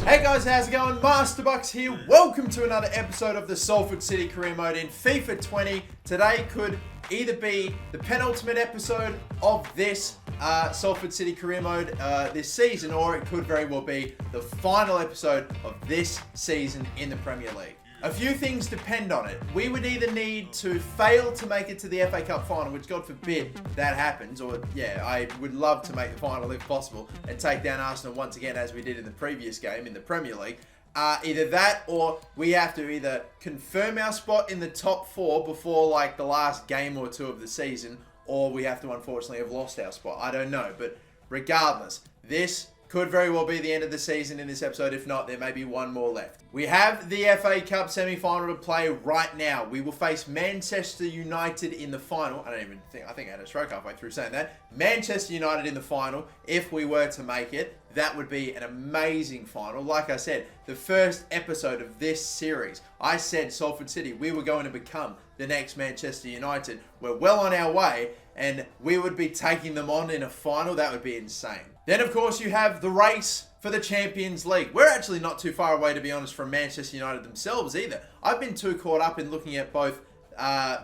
Hey guys, how's it going? Masterbucks here. Welcome to another episode of the Salford City Career Mode in FIFA 20. Today could either be the penultimate episode of this Salford City Career Mode this season, or it could very well be the final episode of this season in the Premier League. A few things depend on it. We would either need to fail to make it to the FA Cup final, which God forbid that happens, or I would love to make the final if possible and take down Arsenal once again as we did in the previous game in the Premier League. Either that, or we have to either confirm our spot in the top four before like the last game or two of the season, or we have to unfortunately have lost our spot. I don't know, but regardless, this could very well be the end of the season in this episode. If not, there may be one more left. We have the FA Cup semi-final to play right now. We will face Manchester United in the final. I think I had a stroke halfway through saying that. Manchester United in the final, if we were to make it. That would be an amazing final. Like I said, the first episode of this series, I said Salford City, we were going to become the next Manchester United. We're well on our way, and we would be taking them on in a final. That would be insane. Then, of course, you have the race for the Champions League. We're actually not too far away, to be honest, from Manchester United themselves either. I've been too caught up in looking at both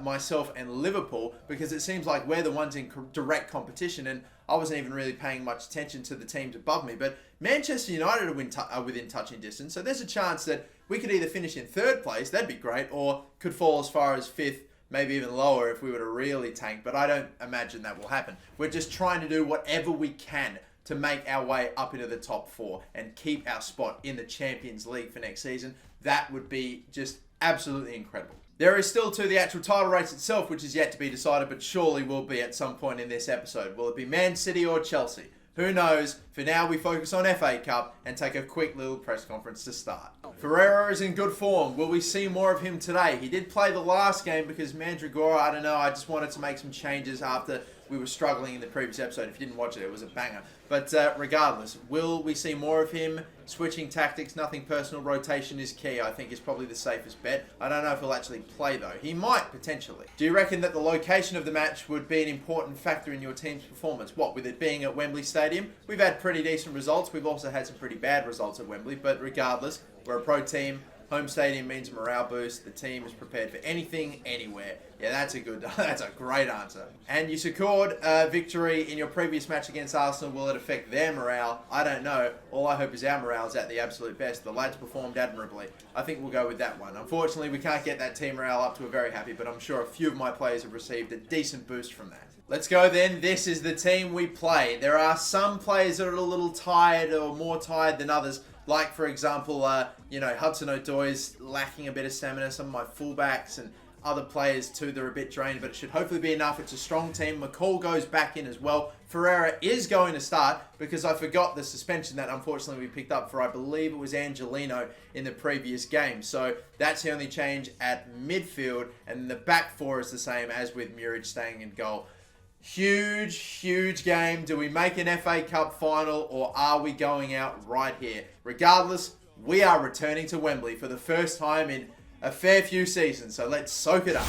myself and Liverpool, because it seems like we're the ones in direct competition, and I wasn't even really paying much attention to the teams above me. But Manchester United are within touching distance, so there's a chance that we could either finish in third place, that'd be great, or could fall as far as fifth, maybe even lower if we were to really tank, but I don't imagine that will happen. We're just trying to do whatever we can to make our way up into the top four and keep our spot in the Champions League for next season. That would be just absolutely incredible. There is still to the actual title race itself, which is yet to be decided, but surely will be at some point in this episode. Will it be Man City or Chelsea? Who knows? For now, we focus on FA Cup and take a quick little press conference to start. Ferreira is in good form. Will we see more of him today? He did play the last game because Mandragora, I don't know, I just wanted to make some changes after we were struggling in the previous episode. If you didn't watch it, it was a banger. But regardless, will we see more of him? Switching tactics, nothing personal. Rotation is key, I think, is probably the safest bet. I don't know if he'll actually play, though. He might, potentially. Do you reckon that the location of the match would be an important factor in your team's performance? What, with it being at Wembley Stadium? We've had pretty decent results. We've also had some pretty bad results at Wembley. But regardless, we're a pro team. Home stadium means morale boost. The team is prepared for anything, anywhere. Yeah, that's a great answer. And you secured a victory in your previous match against Arsenal. Will it affect their morale? I don't know. All I hope is our morale is at the absolute best. The lads performed admirably. I think we'll go with that one. Unfortunately, we can't get that team morale up to a very happy, but I'm sure a few of my players have received a decent boost from that. Let's go then. This is the team we play. There are some players that are a little tired or more tired than others. Like, for example, Hudson-Odoi's lacking a bit of stamina. Some of my fullbacks and other players too, they're a bit drained, but it should hopefully be enough. It's a strong team. McCall goes back in as well. Ferreira is going to start because I forgot the suspension that unfortunately we picked up for, I believe it was Angelino in the previous game. So that's the only change at midfield, and the back four is the same as with Muric staying in goal. Huge game. Do we make an FA Cup final, or are we going out right here? Regardless, we are returning to Wembley for the first time in a fair few seasons, so let's soak it up.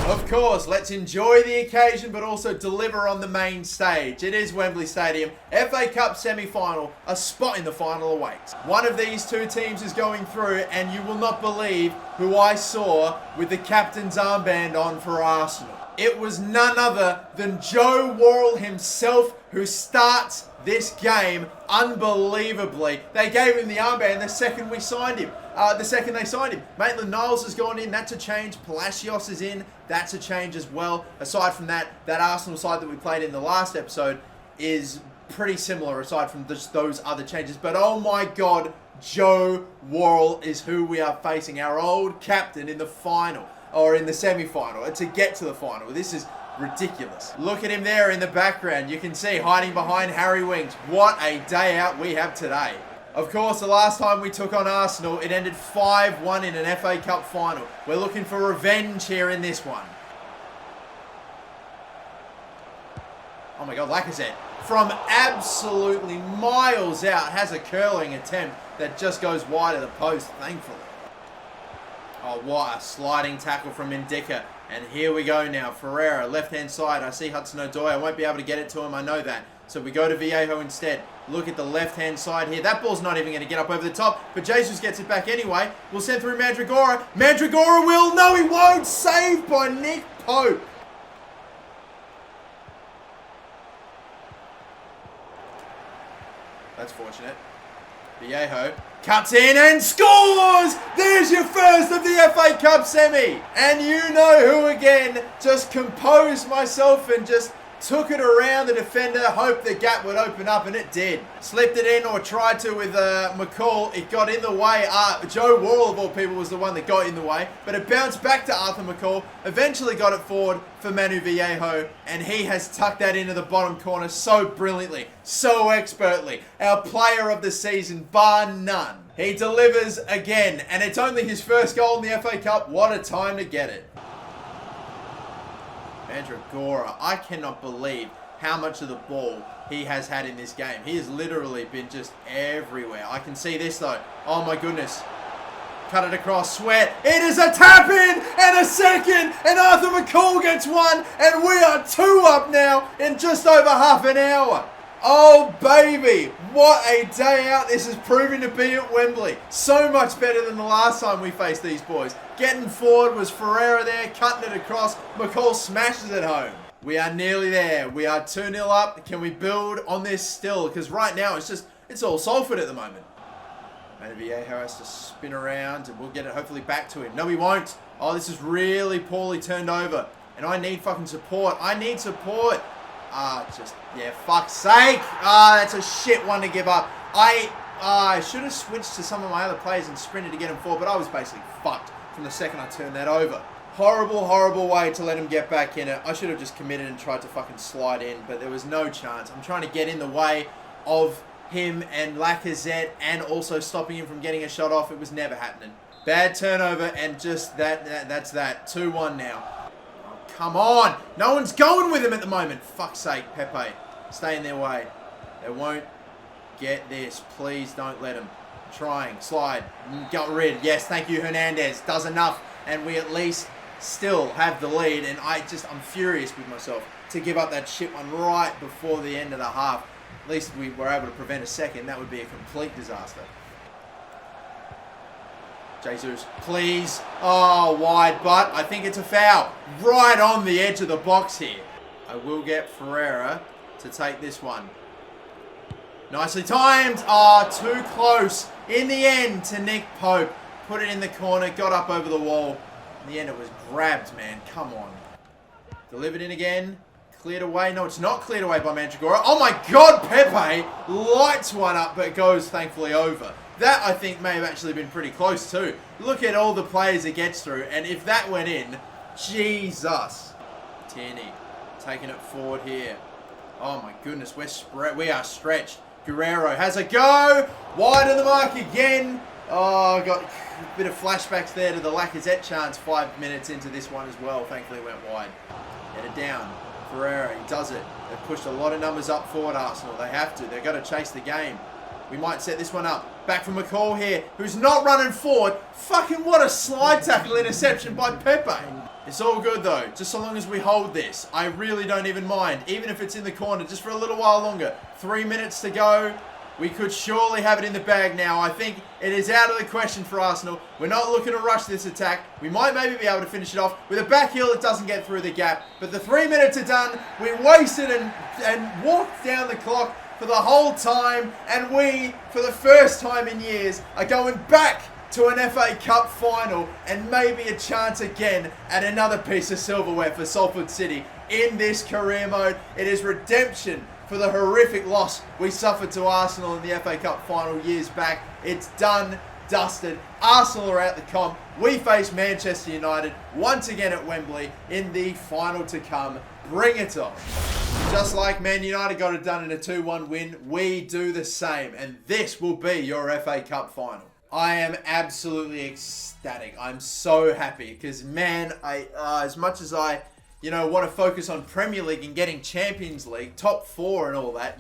Of course, let's enjoy the occasion, but also deliver on the main stage. It is Wembley Stadium, FA Cup semi-final, a spot in the final awaits. One of these two teams is going through, and you will not believe who I saw with the captain's armband on for Arsenal. It was none other than Joe Worrell himself who starts this game unbelievably. They gave him the armband the second we signed him. Maitland-Niles has gone in. That's a change. Palacios is in. That's a change as well. Aside from that Arsenal side that we played in the last episode is pretty similar aside from just those other changes. But oh my God, Joe Worrell is who we are facing. Our old captain in the final. Or in the semi-final, to get to the final. This is ridiculous. Look at him there in the background. You can see hiding behind Harry Winks. What a day out we have today. Of course, the last time we took on Arsenal, it ended 5-1 in an FA Cup final. We're looking for revenge here in this one. Oh my God, Lacazette. From absolutely miles out, has a curling attempt that just goes wide of the post, thankfully. Oh, what a sliding tackle from Ndicka. And here we go now. Ferreira, left-hand side. I see Hudson-Odoi. I won't be able to get it to him. I know that. So we go to Viejo instead. Look at the left-hand side here. That ball's not even going to get up over the top, but Jesus gets it back anyway. We'll send through Mandragora. Mandragora will. No, he won't. Saved by Nick Pope. That's fortunate. Viejo cuts in and scores! There's your first of the FA Cup semi. And you know who again just composed myself and just took it around the defender, hoped the gap would open up, and it did. Slipped it in, or tried to, with McCall. It got in the way. Joe Worrell, of all people, was the one that got in the way, but it bounced back to Arthur McCall, eventually got it forward for Manu Viejo, and he has tucked that into the bottom corner so brilliantly, so expertly. Our player of the season, bar none. He delivers again, and it's only his first goal in the FA Cup. What a time to get it. Mandragora, I cannot believe how much of the ball he has had in this game. He has literally been just everywhere. I can see this though. Oh my goodness. Cut it across, Sweat. It is a tap in and a second, and Arthur McCall gets one, and we are 2 up now in just over half an hour. Oh baby, what a day out this is proving to be at Wembley. So much better than the last time we faced these boys. Getting forward was Ferreira there, cutting it across. McCall smashes it home. We are nearly there. We are 2-0 up. Can we build on this still? Because right now it's all Salford at the moment. Manu Viejo has to spin around and we'll get it hopefully back to him. No, we won't. Oh, this is really poorly turned over. And I need fucking support. I need support. Yeah, fuck's sake. That's a shit one to give up. I should have switched to some of my other players and sprinted to get him forward, but I was basically fucked from the second I turned that over. Horrible, horrible way to let him get back in it. I should have just committed and tried to fucking slide in, but there was no chance. I'm trying to get in the way of him and Lacazette and also stopping him from getting a shot off. It was never happening. Bad turnover, and just that's that. 2-1 now. Come on! No one's going with him at the moment. Fuck's sake, Pepe. Stay in their way. They won't get this. Please don't let him. Trying. Slide. Got rid. Yes, thank you, Hernandez. Does enough. And we at least still have the lead. And I'm furious with myself to give up that shit one right before the end of the half. At least we were able to prevent a second. That would be a complete disaster. Jesus, please. Oh, wide, but I think it's a foul. Right on the edge of the box here. I will get Ferreira to take this one. Nicely timed. Oh, too close. In the end to Nick Pope. Put it in the corner, got up over the wall. In the end, it was grabbed, man. Come on. Delivered in again. Cleared away. No, it's not cleared away by Mandragora. Oh my God, Pepe lights one up, but goes thankfully over. That, I think, may have actually been pretty close too. Look at all the players it gets through, and if that went in, Jesus. Tierney taking it forward here. Oh my goodness, we are stretched. Guerrero has a go. Wide of the mark again. Oh, got a bit of flashbacks there to the Lacazette chance 5 minutes into this one as well. Thankfully went wide. Get it down. Ferreira, he does it. They've pushed a lot of numbers up forward, Arsenal. They have to. They've got to chase the game. We might set this one up. Back from McCall here, who's not running forward. Fucking what a slide tackle interception by Pepe. It's all good though, just so long as we hold this. I really don't even mind, even if it's in the corner, just for a little while longer. 3 minutes to go. We could surely have it in the bag now. I think it is out of the question for Arsenal. We're not looking to rush this attack. We might maybe be able to finish it off with a back heel that doesn't get through the gap. But the 3 minutes are done. We wasted and walked down the clock for the whole time. And we, for the first time in years, are going back to an FA Cup final and maybe a chance again at another piece of silverware for Salford City in this career mode. It is redemption for the horrific loss we suffered to Arsenal in the FA Cup final years back. It's done, dusted. Arsenal are out the comp. We face Manchester United once again at Wembley in the final to come. Bring it on. Just like Man United got it done in a 2-1 win, we do the same. And this will be your FA Cup final. I am absolutely ecstatic. I'm so happy because, man, as much as I want to focus on Premier League and getting Champions League, top 4 and all that,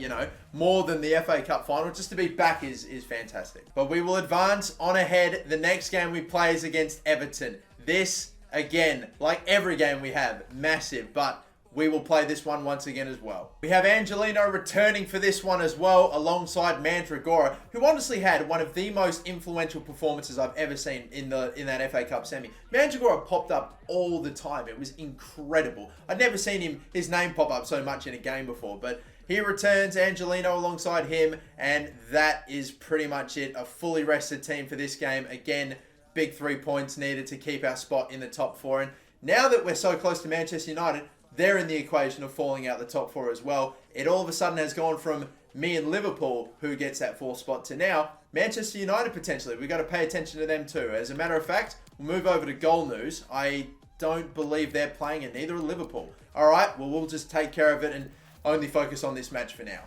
more than the FA Cup final, just to be back is fantastic. But we will advance on ahead. The next game we play is against Everton. This, again, like every game we have, massive. But we will play this one once again as well. We have Angelino returning for this one as well, alongside Mandragora, who honestly had one of the most influential performances I've ever seen in that FA Cup semi. Mandragora popped up all the time. It was incredible. I'd never seen his name pop up so much in a game before, but he returns, Angelino alongside him, and that is pretty much it. A fully rested team for this game. Again, big 3 points needed to keep our spot in the top 4. And now that we're so close to Manchester United, they're in the equation of falling out the top 4 as well. It all of a sudden has gone from me and Liverpool, who gets that 4th spot, to now Manchester United potentially. We've got to pay attention to them too. As a matter of fact, we'll move over to goal news. I don't believe they're playing, and neither are Liverpool. All right, well, we'll just take care of it and only focus on this match for now.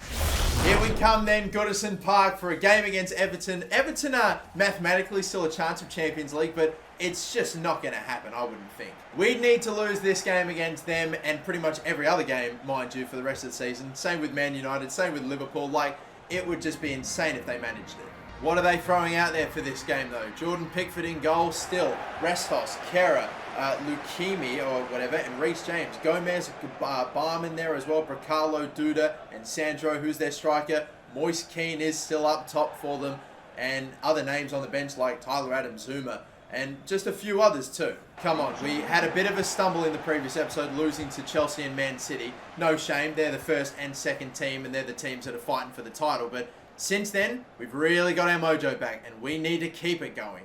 Here we come then, Goodison Park for a game against Everton. Everton are mathematically still a chance of Champions League, but it's just not going to happen, I wouldn't think. We'd need to lose this game against them and pretty much every other game, mind you, for the rest of the season. Same with Man United, same with Liverpool. Like, it would just be insane if they managed it. What are they throwing out there for this game, though? Jordan Pickford in goal still. Restos, Kera, Lukemi or whatever, and Reece James. Gomez, Barman there as well. Bracalo, Duda, and Sandro, who's their striker. Moise Keane is still up top for them. And other names on the bench like Tyler Adams, Zuma, and just a few others too. Come on, we had a bit of a stumble in the previous episode, losing to Chelsea and Man City. No shame, they're the first and second team, and they're the teams that are fighting for the title. But since then, we've really got our mojo back, and we need to keep it going.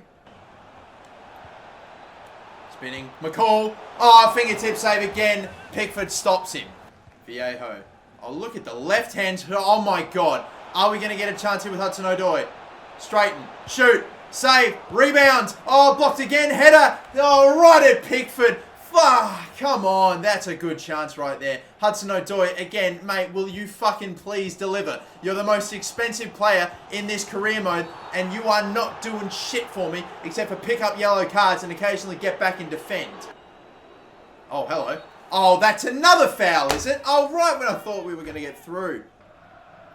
Spinning, McCall. Oh, fingertip save again. Pickford stops him. Viejo. Oh, look at the left hand. Oh my God. Are we going to get a chance here with Hudson-Odoi? Straighten, shoot, save, rebound. Oh, blocked again, header. Oh, right at Pickford. Come on, that's a good chance right there. Hudson-Odoi, again, mate, will you fucking please deliver? You're the most expensive player in this career mode, and you are not doing shit for me, except for pick up yellow cards and occasionally get back and defend. Oh, hello. Oh, that's another foul, is it? Oh, right when I thought we were going to get through.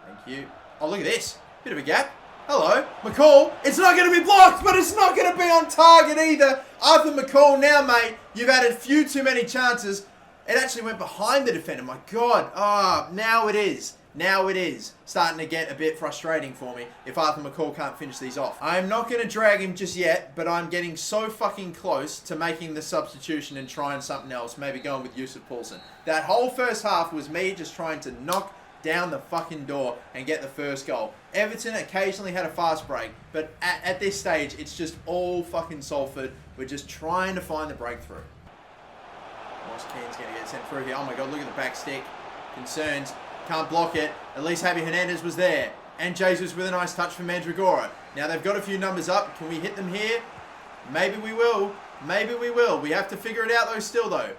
Thank you. Oh, look at this. Bit of a gap. Hello, McCall. It's not going to be blocked, but it's not going to be on target either. Arthur McCall now, mate. You've had a few too many chances. It actually went behind the defender. My God. Ah, now it is. Now it is starting to get a bit frustrating for me if Arthur McCall can't finish these off. I'm not going to drag him just yet, but I'm getting so fucking close to making the substitution and trying something else. Maybe going with Yusuf Poulsen. That whole first half was me just trying to knock down the fucking door and get the first goal. Everton occasionally had a fast break, but at this stage, it's just all fucking Salford. We're just trying to find the breakthrough. Moise Keane's going to get sent through here. Oh my God, look at the back stick. Concerns. Can't block it. At least Javi Hernandez was there. And Jesus with a nice touch from Mandragora. Now they've got a few numbers up. Can we hit them here? Maybe we will. Maybe we will. We have to figure it out though still though.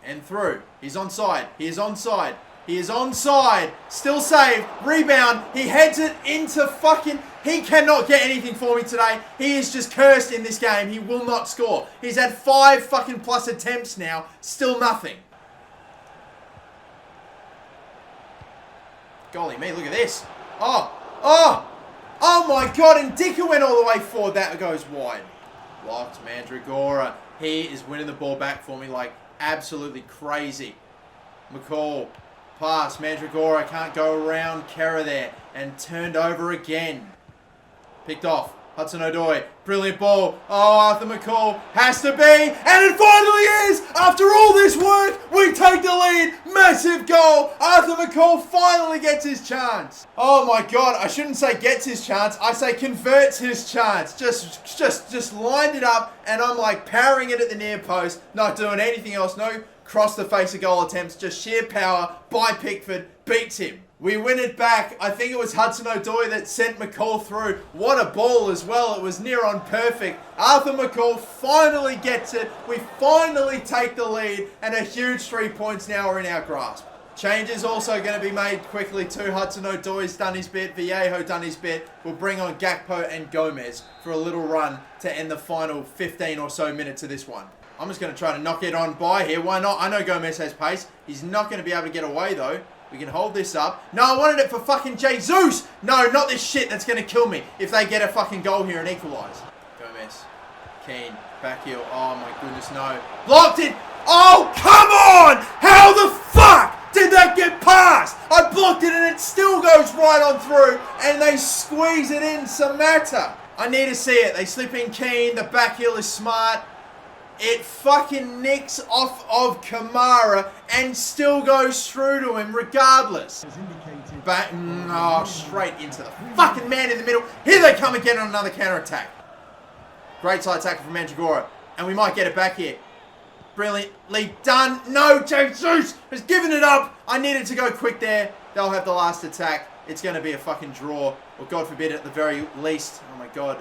And through. He's onside. He is onside. He is onside. Still saved. Rebound. He heads it into fucking... He cannot get anything for me today. He is just cursed in this game. He will not score. He's had 5 fucking plus attempts now. Still nothing. Golly me, look at this. Oh my God, and Dicker went all the way forward. That goes wide. Blocked, Mandragora. He is winning the ball back for me like absolutely crazy. McCall, pass, Mandragora can't go around Kera there, and turned over again. Picked off. Hudson-Odoi, brilliant ball. Oh, Arthur McCall has to be, and it finally is! After all this work, we take the lead. Massive goal. Arthur McCall finally gets his chance. Oh my God, I shouldn't say gets his chance. I say converts his chance. Just lined it up, and I'm like powering it at the near post, not doing anything else. No cross the face of goal attempts, just sheer power by Pickford, beats him. We win it back. I think it was Hudson-Odoi that sent McCall through. What a ball as well. It was near on perfect. Arthur McCall finally gets it. We finally take the lead, and a huge 3 points now are in our grasp. Changes also going to be made quickly too. Hudson-Odoi's done his bit. Viejo done his bit. We'll bring on Gakpo and Gomez for a little run to end the final 15 or so minutes of this one. I'm just going to try to knock it on by here. Why not? I know Gomez has pace. He's not going to be able to get away though. We can hold this up. No, I wanted it for fucking Jesus. No, not this shit. That's going to kill me if they get a fucking goal here and equalise. Gomez. Keane. Back heel. Oh, my goodness, no. Blocked it. Oh, come on! How the fuck did that get past? I blocked it and it still goes right on through and they squeeze it in, Samata. I need to see it. They slip in Keane. The back heel is smart. It fucking nicks off of Kamara and still goes through to him regardless. Back, straight into the fucking man in the middle. Here they come again on another counter-attack. Great side tackle from Mandragora. And we might get it back here. Brilliantly done. No, Jesus has given it up. I needed to go quick there. They'll have the last attack. It's going to be a fucking draw. Or God forbid at the very least. Oh my God.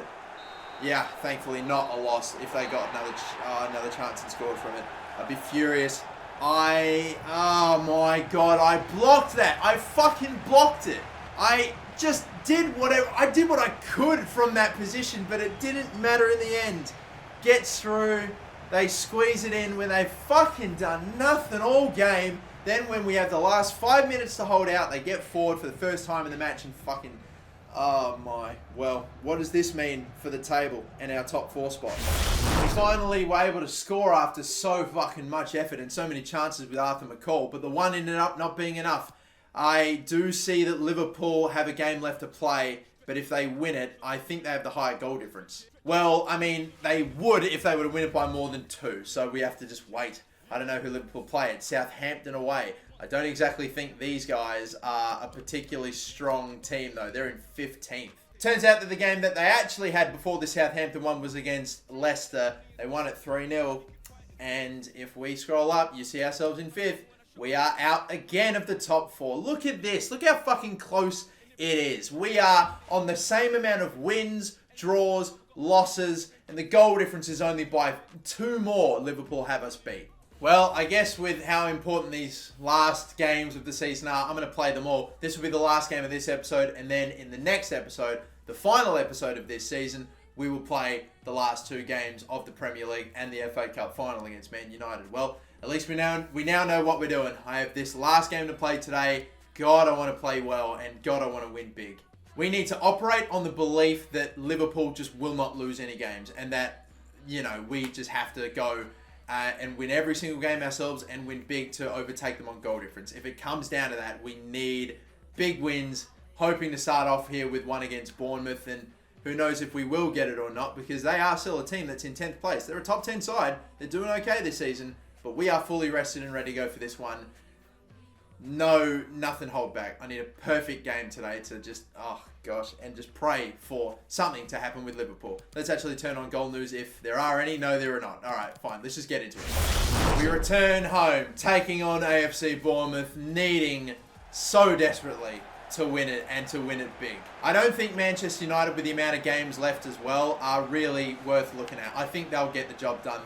Yeah, thankfully not a loss. If they got another chance and scored from it, I'd be furious. Oh my God, I blocked that. I fucking blocked it. I just did whatever. I did what I could from that position, but it didn't matter in the end. Gets through. They squeeze it in when they've fucking done nothing all game. Then when we have the last 5 minutes to hold out, they get forward for the first time in the match and fucking... Oh my. Well, what does this mean for the table and our top 4 spot? We finally were able to score after so fucking much effort and so many chances with Arthur McCall, but the one ended up not being enough. I do see that Liverpool have a game left to play, but if they win it, I think they have the higher goal difference. Well, I mean, they would if they were to win it by more than 2, so we have to just wait. I don't know who Liverpool play. It's Southampton away. I don't exactly think these guys are a particularly strong team, though. They're in 15th. Turns out that the game that they actually had before the Southampton one was against Leicester. They won it 3-0. And if we scroll up, you see ourselves in 5th. We are out again of the top 4. Look at this. Look how fucking close it is. We are on the same amount of wins, draws, losses, and the goal difference is only by 2 more Liverpool have us beat. Well, I guess with how important these last games of the season are, I'm going to play them all. This will be the last game of this episode, and then in the next episode, the final episode of this season, we will play the last 2 games of the Premier League and the FA Cup final against Man United. Well, at least we now know what we're doing. I have this last game to play today. God, I want to play well, and God, I want to win big. We need to operate on the belief that Liverpool just will not lose any games, and that, you know, we just have to go and win every single game ourselves and win big to overtake them on goal difference. If it comes down to that, we need big wins, hoping to start off here with one against Bournemouth, and who knows if we will get it or not, because they are still a team that's in 10th place. They're a top 10 side. They're doing okay this season, but we are fully rested and ready to go for this one. No, nothing hold back. I need a perfect game today to just, oh gosh, and just pray for something to happen with Liverpool. Let's actually turn on goal news if there are any. No, there are not. All right, fine. Let's just get into it. We return home, taking on AFC Bournemouth, needing so desperately to win it and to win it big. I don't think Manchester United, with the amount of games left as well, are really worth looking at. I think they'll get the job done.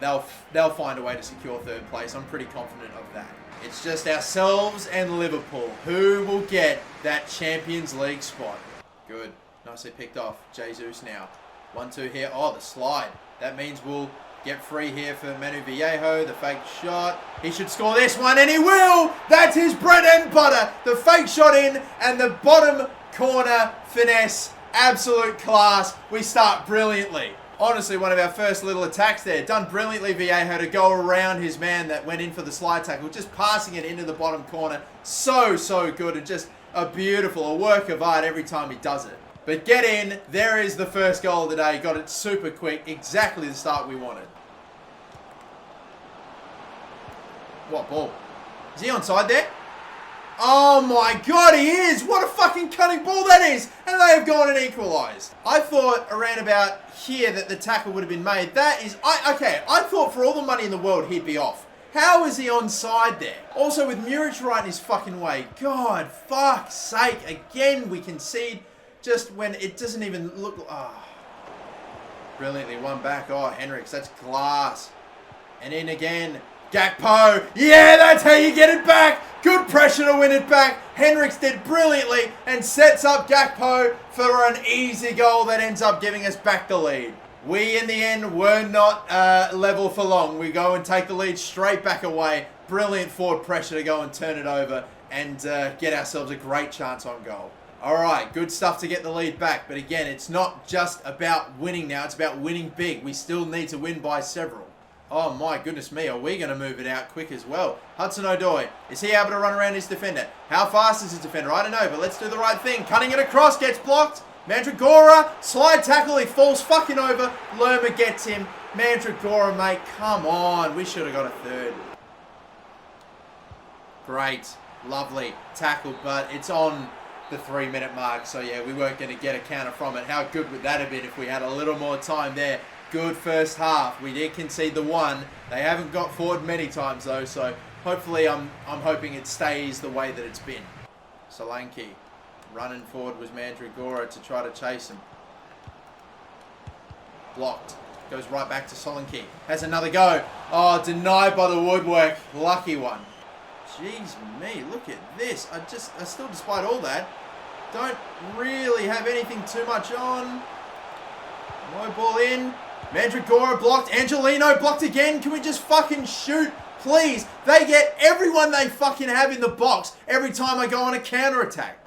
They'll find a way to secure 3rd place. I'm pretty confident of that. It's just ourselves and Liverpool. Who will get that Champions League spot? Good. Nicely picked off. Jesus now. 1-2 here. Oh, the slide. That means we'll get free here for Manu Viejo. The fake shot. He should score this one, and he will! That's his bread and butter. The fake shot in, and the bottom corner finesse. Absolute class. We start brilliantly. Honestly, one of our first little attacks there. Done brilliantly, Viejo, to go around his man that went in for the slide tackle. Just passing it into the bottom corner. So good. And just a work of art every time he does it. But get in. There is the first goal of the day. Got it super quick. Exactly the start we wanted. What ball? Is he onside there? Oh my God, he is! What a fucking cunning ball that is! And they have gone and equalised. I thought around about here that the tackle would have been made. That is... I thought for all the money in the world he'd be off. How is he onside there? Also with Muric right in his fucking way. God, fuck's sake. Again, we concede just when it doesn't even look... Brilliantly won back. Oh, Henriks, that's class. And in again. Gakpo. Yeah, that's how you get it back. Good pressure to win it back. Henriks did brilliantly and sets up Gakpo for an easy goal that ends up giving us back the lead. We, in the end, were not level for long. We go and take the lead straight back away. Brilliant forward pressure to go and turn it over and get ourselves a great chance on goal. All right, good stuff to get the lead back. But again, it's not just about winning now. It's about winning big. We still need to win by several. Oh my goodness me, are we going to move it out quick as well? Hudson-Odoi, is he able to run around his defender? How fast is his defender? I don't know, but let's do the right thing. Cutting it across, gets blocked. Mandragora, slide tackle, he falls fucking over. Lerma gets him. Mandragora, mate, come on. We should have got a third. Great, lovely tackle, but it's on the 3-minute mark. So yeah, we weren't going to get a counter from it. How good would that have been if we had a little more time there? Good first half. We did concede the one. They haven't got forward many times though, so hopefully I'm hoping it stays the way that it's been. Solanke running forward was Mandragora to try to chase him. Blocked. Goes right back to Solanke. Has another go. Oh, denied by the woodwork. Lucky one. Jeez me, look at this. I still, despite all that, don't really have anything too much on. No ball in. Mandragora blocked. Angelino blocked again. Can we just fucking shoot? Please. They get everyone they fucking have in the box every time I go on a counter-attack.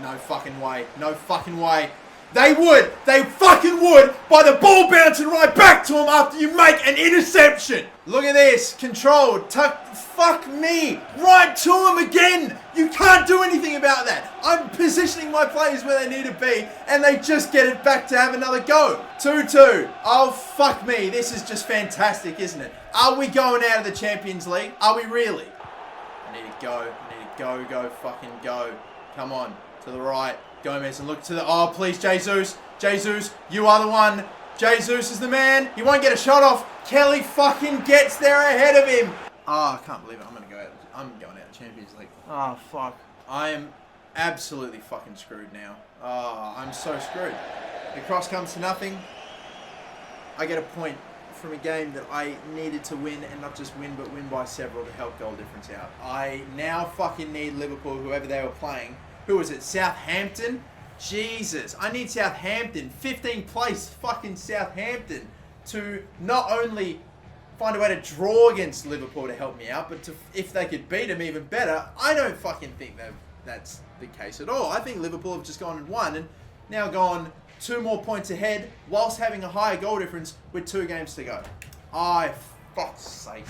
No fucking way. No fucking way. They would. They fucking would by the ball bouncing right back to them after you make an interception. Look at this. Controlled. Fuck me. Right to him again. You can't do anything about that. I'm positioning my players where they need to be and they just get it back to have another go. 2-2. Oh, fuck me. This is just fantastic, isn't it? Are we going out of the Champions League? Are we really? I need to go. I need to go fucking go. Come on. To the right. Gomez and look to the... Oh, please, Jesus. Jesus, you are the one. Jesus is the man. He won't get a shot off. Kelly fucking gets there ahead of him. Oh, I can't believe it. I'm going out of Champions League. Oh, fuck. I am absolutely fucking screwed now. Oh, I'm so screwed. The cross comes to nothing. I get a point from a game that I needed to win, and not just win, but win by several to help goal difference out. I now fucking need Liverpool, whoever they were playing. Who was it? Southampton? Jesus. I need Southampton. 15th place fucking Southampton to not only find a way to draw against Liverpool to help me out, but to, if they could beat them even better. I don't fucking think that's the case at all. I think Liverpool have just gone and won and now gone 2 more points ahead whilst having a higher goal difference with 2 games to go. Fuck's sake.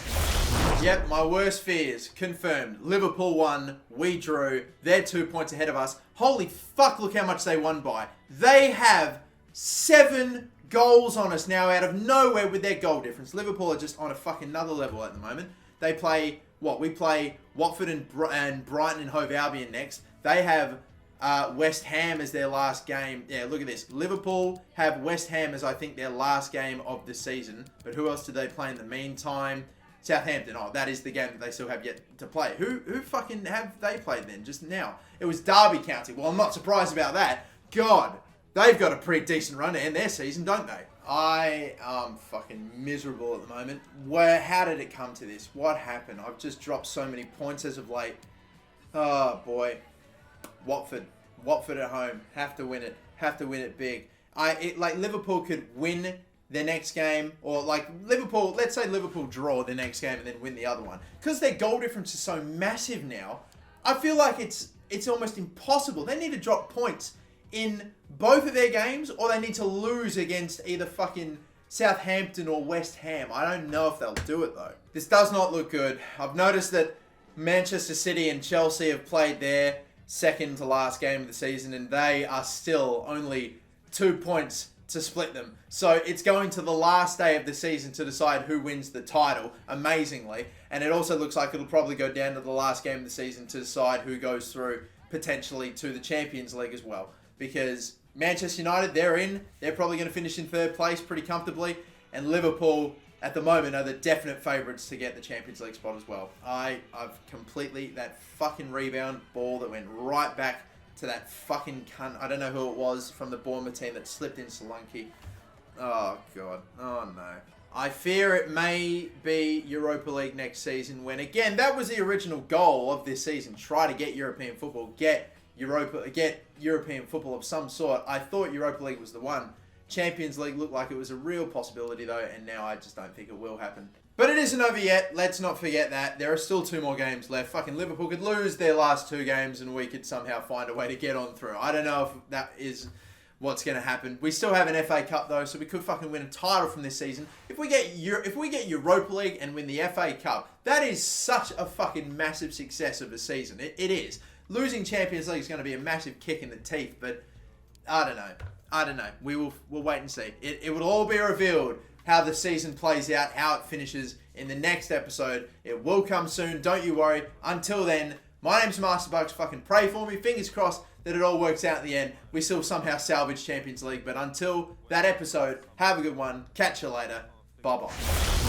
Yep, my worst fears confirmed. Liverpool won, we drew, they're 2 points ahead of us. Holy fuck, look how much they won by. They have 7 goals on us now out of nowhere with their goal difference. Liverpool are just on a fucking another level at the moment. They play, we play Watford and Brighton and Hove Albion next. They have West Ham as their last game. Yeah, look at this. Liverpool have West Ham as, I think, their last game of the season. But who else did they play in the meantime? Southampton. Oh, that is the game that they still have yet to play. Who fucking have they played then just now? It was Derby County. Well, I'm not surprised about that. God, they've got a pretty decent run to end their season, don't they? I am fucking miserable at the moment. How did it come to this? What happened? I've just dropped so many points as of late. Oh, boy. Watford at home. Have to win it. Have to win it big. Like Liverpool could win their next game, or like Liverpool, let's say Liverpool draw their next game and then win the other one. Because their goal difference is so massive now, I feel like it's almost impossible. They need to drop points in both of their games, or they need to lose against either fucking Southampton or West Ham. I don't know if they'll do it though. This does not look good. I've noticed that Manchester City and Chelsea have played their second to last game of the season, and they are still only 2 points to split them. So it's going to the last day of the season to decide who wins the title, amazingly. And it also looks like it'll probably go down to the last game of the season to decide who goes through potentially to the Champions League as well. Because Manchester United, they're in. They're probably going to finish in 3rd place pretty comfortably. And Liverpool, at the moment, are the definite favourites to get the Champions League spot as well. I've completely, that fucking rebound ball that went right back to that fucking cunt. I don't know who it was from the Bournemouth team that slipped in Solanke. Oh, God. Oh, no. I fear it may be Europa League next season when, again, that was the original goal of this season. Try to get European football. Get European football of some sort. I thought Europa League was the one. Champions League looked like it was a real possibility, though, and now I just don't think it will happen. But it isn't over yet. Let's not forget that. There are still 2 more games left. Fucking Liverpool could lose their last 2 games and we could somehow find a way to get on through. I don't know if that is what's going to happen. We still have an FA Cup though, so we could fucking win a title from this season. If we get Europa League and win the FA Cup, that is such a fucking massive success of a season. It is. Losing Champions League is going to be a massive kick in the teeth, but I don't know. We'll wait and see. It will all be revealed how the season plays out, how it finishes in the next episode. It will come soon. Don't you worry. Until then, my name's Master Bucks. Fucking pray for me. Fingers crossed that it all works out in the end. We still somehow salvage Champions League. But until that episode, have a good one. Catch you later. Bye-bye.